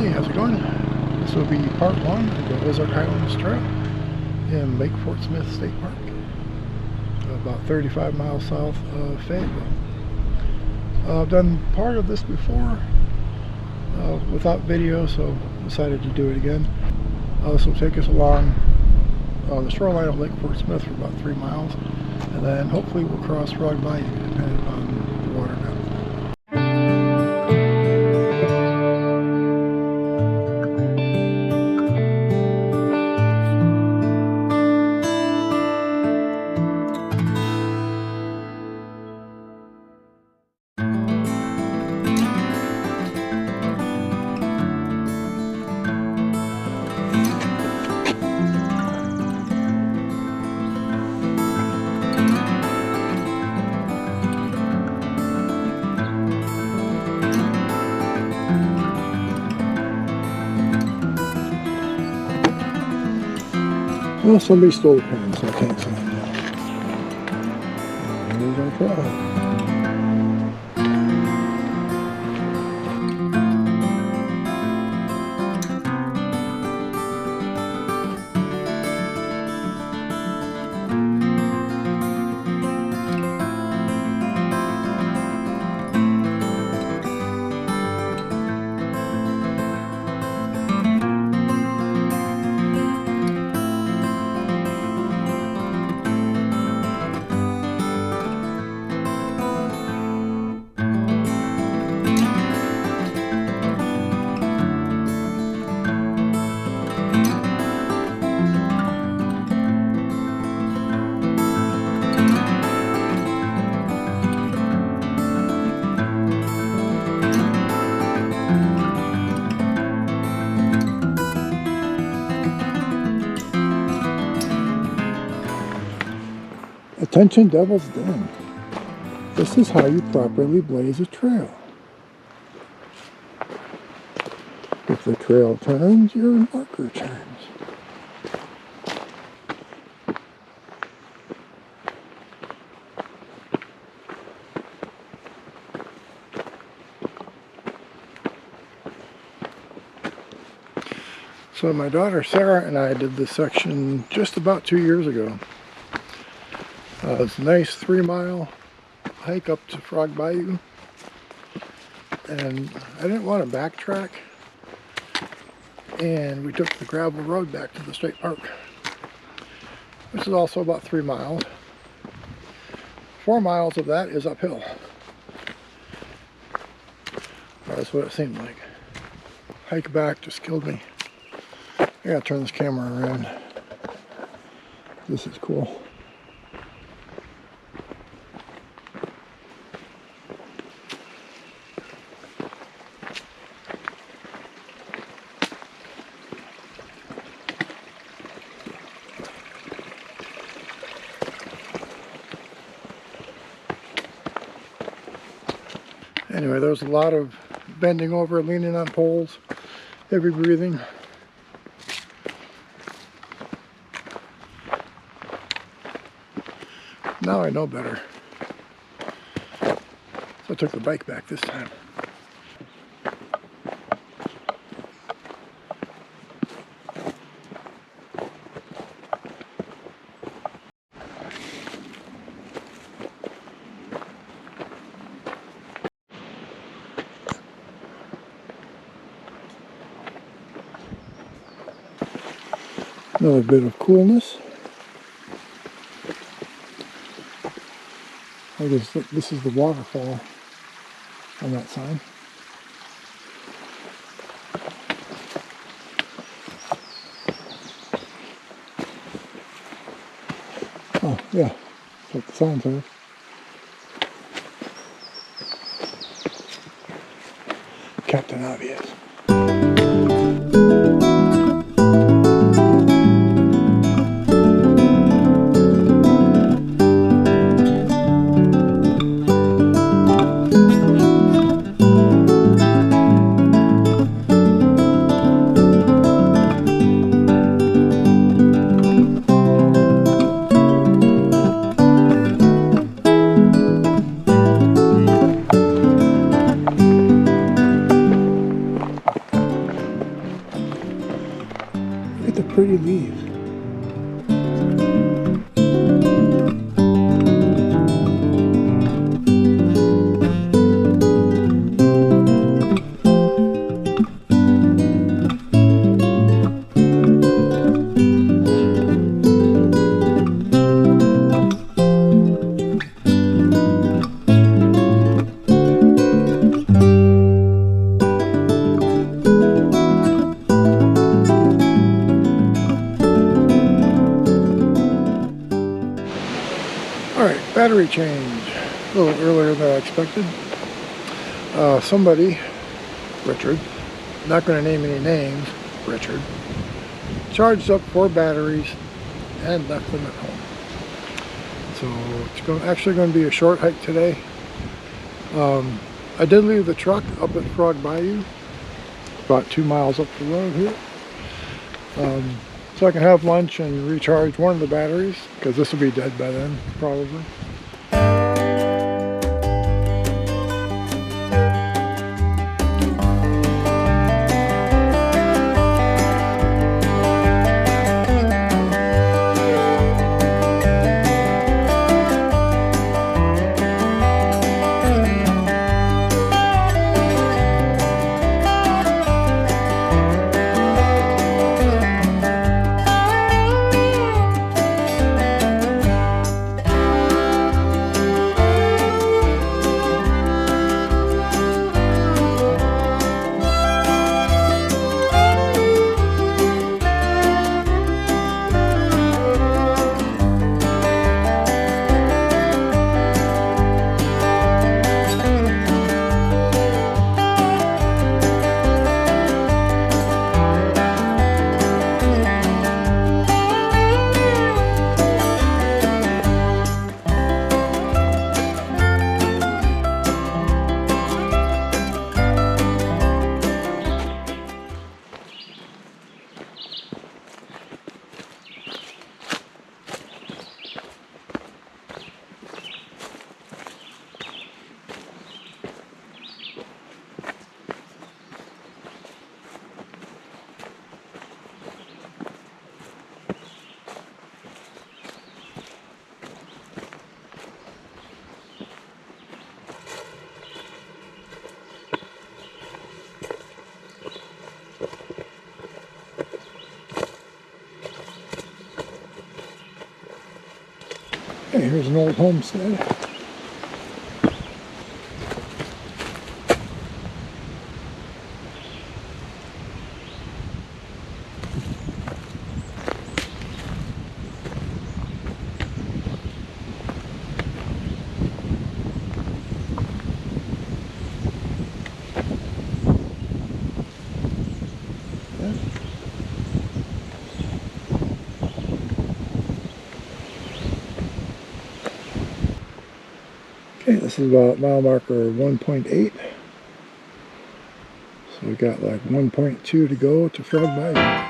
Hey, how's it going? This will be part one of the Ozark Highlands Trail in Lake Fort Smith State Park, about 35 miles south of Fayetteville. I've done part of this before without video, so decided to do it again. This will take us along the shoreline of Lake Fort Smith for about 3 miles, and then hopefully we'll cross Frog Bayou depending on the water depth. Well, somebody stole the pen, so I can't sign that. Here's our trail. Attention Devil's Den. This is how you properly blaze a trail. If the trail turns, your marker turns. So my daughter Sarah and I did this section just about 2 years ago. It's a nice 3-mile hike up to Frog Bayou, and I didn't want to backtrack, and we took the gravel road back to the state park, which is also about 3 miles. 4 miles of that is uphill. That's what it seemed like. Hike back just killed me. I gotta turn this camera around. This is cool. Anyway, there was a lot of bending over, leaning on poles, heavy breathing. Now I know better. So I took the bike back this time. Another bit of coolness. I guess this is the waterfall on that side. Oh, yeah, that's what the sign says. Captain Obvious. pretty leaves. Alright, battery change. A little earlier than I expected. Somebody, Richard, not going to name any names, Richard, charged up 4 batteries and left them at home. So it's actually going to be a short hike today. I did leave the truck up at Frog Bayou, about 2 miles up the road here. So I can have lunch and recharge one of the batteries, because this will be dead by then, probably. Okay, here's an old homestead. Okay, this is about mile marker 1.8. So we got like 1.2 to go to Frog Bayou.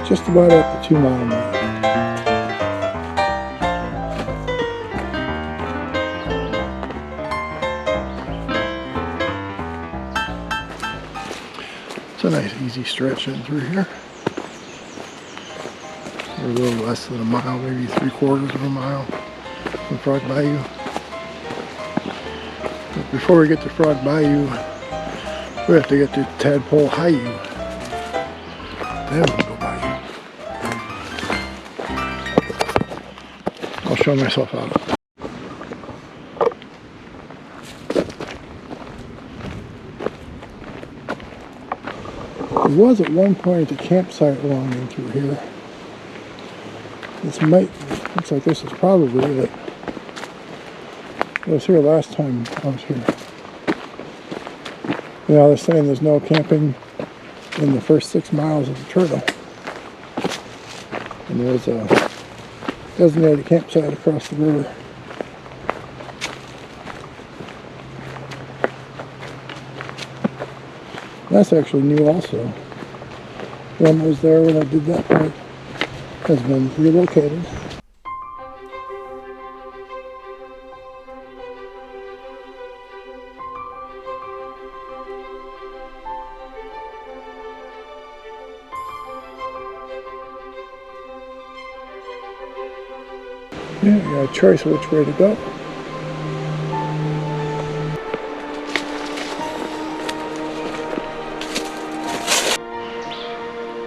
Just about at the 2 mile mark. It's a nice easy stretch in through here. We're a little less than a mile, maybe 3/4 of a mile from Frog Bayou. But before we get to Frog Bayou, We have to get to Tadpole Bayou. Then we'll go by. I'll show myself out. There was at one point a campsite along in through here. This might, looks like this is probably it. I was here last time I was here. Now they're saying there's no camping in the first 6 miles of the trail. And there's a designated campsite across the river. That's actually new also. The one that was there when I did that part has been relocated. Yeah, you got a choice of which way to go.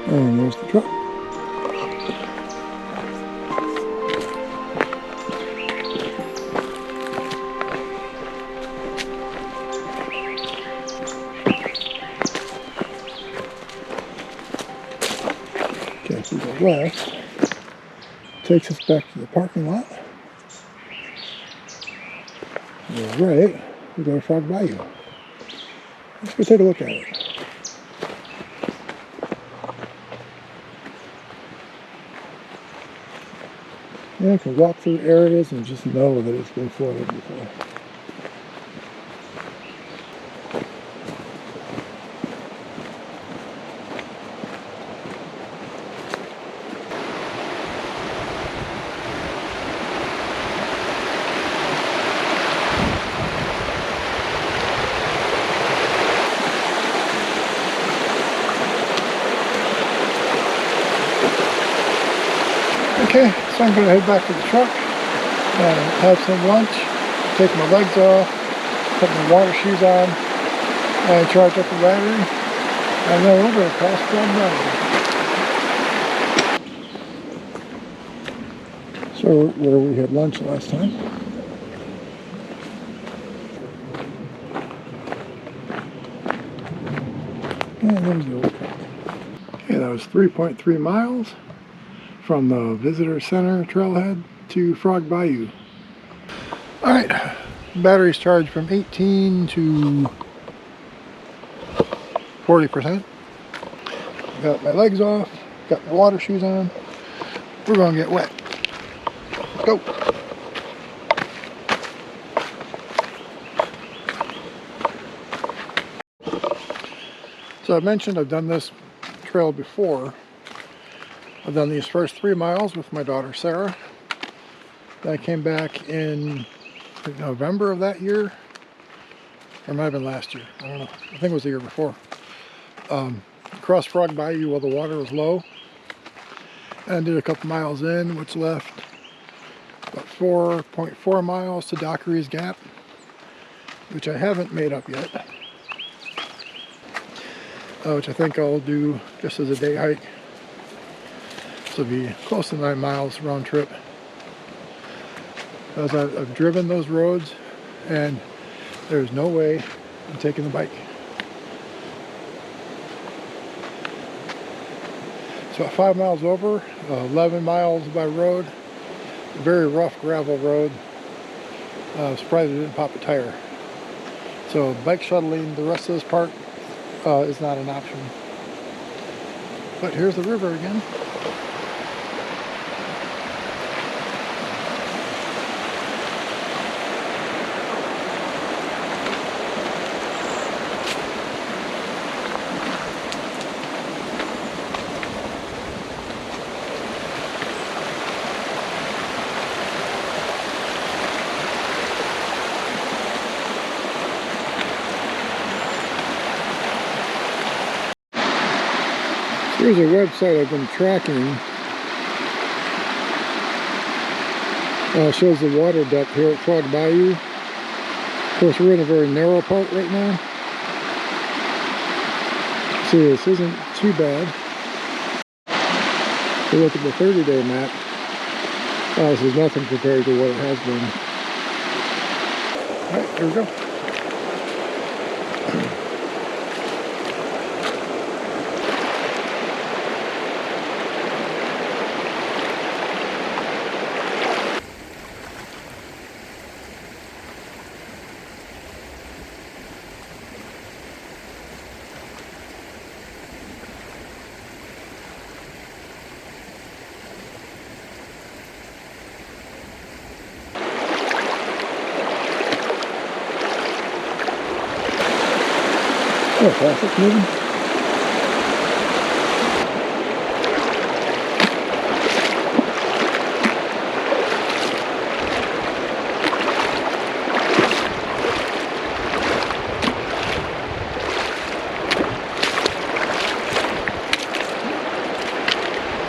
And there's the truck. Okay, if we go left, takes us back to the parking lot. Go right, we go to Frog Bayou. Let's go take a look at it. Yeah, you can walk through areas and just know that it's been flooded before. Okay, so I'm going to head back to the truck and have some lunch, take my legs off, put my water shoes on, and charge up the battery, and then we're going to cross Frog Bayou. So where we had lunch last time. And there's the old truck. Okay, that was 3.3 miles. From the visitor center trailhead to Frog Bayou. Alright, battery's charged from 18 to 40%. Got my legs off, got my water shoes on. We're gonna get wet. Let's go. So I mentioned I've done this trail before. I've done these first 3 miles with my daughter Sarah. Then I came back in November of that year, or it might have been last year, I don't know, I think it was the year before. Across Frog Bayou while the water was low, and did a couple miles in, which left about 4.4 miles to Dockery's Gap, which I haven't made up yet, which I think I'll do just as a day hike. So it'll be close to 9 miles round trip. As I've driven those roads and there's no way I'm taking the bike. So at 5 miles over, 11 miles by road, very rough gravel road. Surprised I didn't pop a tire. So bike shuttling the rest of this part is not an option. But here's the river again. Here's a website I've been tracking. Shows the water depth here at Frog Bayou. Of course, we're in a very narrow part right now. See, this isn't too bad. If you look at the 30-day map, this is nothing compared to what it has been. Alright, here we go. Oh, traffic moving.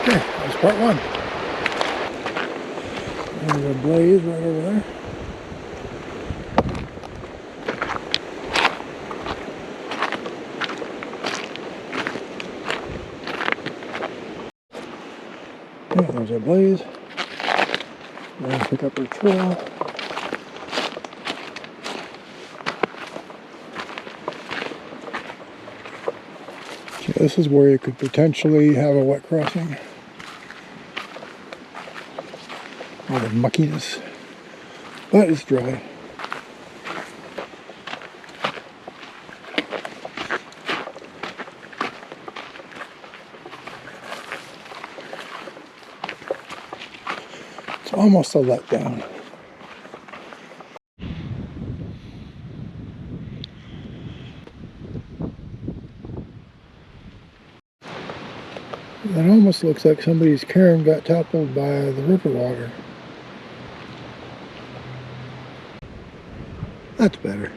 Okay, that was part one. There's a blaze right over there. Yeah, there's our blaze. We're gonna pick up our trail. Okay, this is where you could potentially have a wet crossing. A lot of muckiness, but it's dry. It's almost a letdown. It almost looks like somebody's cairn got toppled by the river water. That's better.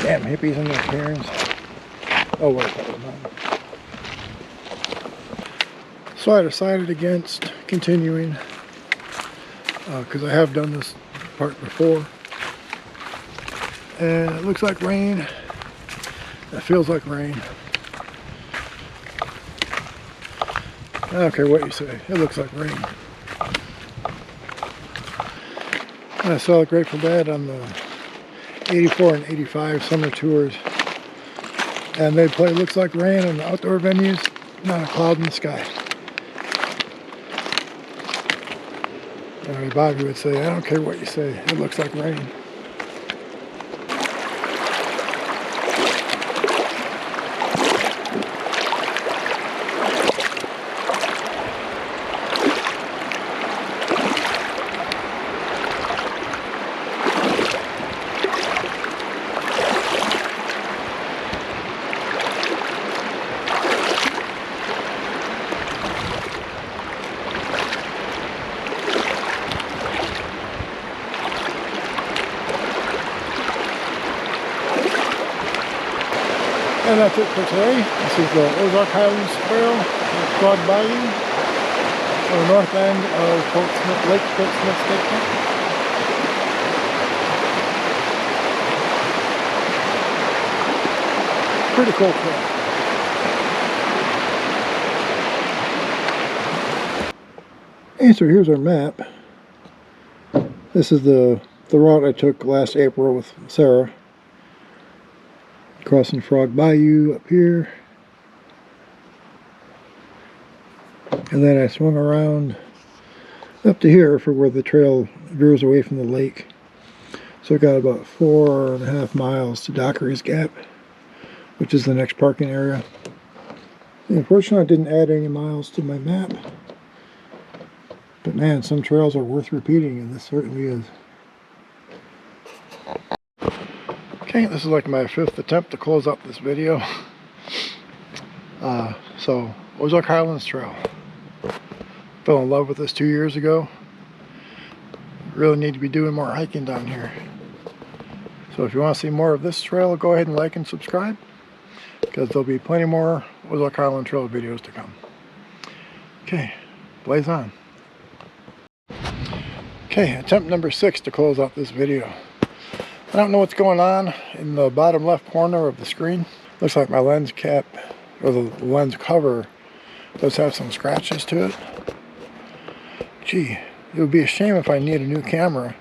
Damn hippies in their cairns. Oh wait, that was mine. So I decided against continuing because I have done this part before, and it looks like rain. It feels like rain. I don't care what you say, it looks like rain. I saw the Grateful Dead on the 84 and 85 summer tours, and they play Looks Like Rain in the outdoor venues, not a cloud in the sky. And Bobby would say, I don't care what you say, it looks like rain. And that's it for today. This is the Ozark Highlands Trail at Frog Bayou on the north end of Lake Portsmouth State Park. Pretty cool trail. And so here's our map. This is the route I took last April with Sarah. Crossing Frog Bayou up here, and then I swung around up to here for where the trail veers away from the lake. So I got about 4.5 miles to Dockery's Gap, which is the next parking area. Unfortunately, I didn't add any miles to my map, but man, some trails are worth repeating, and this certainly is. Okay, this is like my 5th attempt to close up this video. So, Ozark Highlands Trail. Fell in love with this 2 years ago. Really need to be doing more hiking down here. So if you want to see more of this trail, go ahead and like and subscribe, because there'll be plenty more Ozark Highlands Trail videos to come. Okay, blaze on. Okay, attempt number 6 to close out this video. I don't know what's going on in the bottom left corner of the screen. Looks like my lens cap, or the lens cover, does have some scratches to it. Gee, it would be a shame if I need a new camera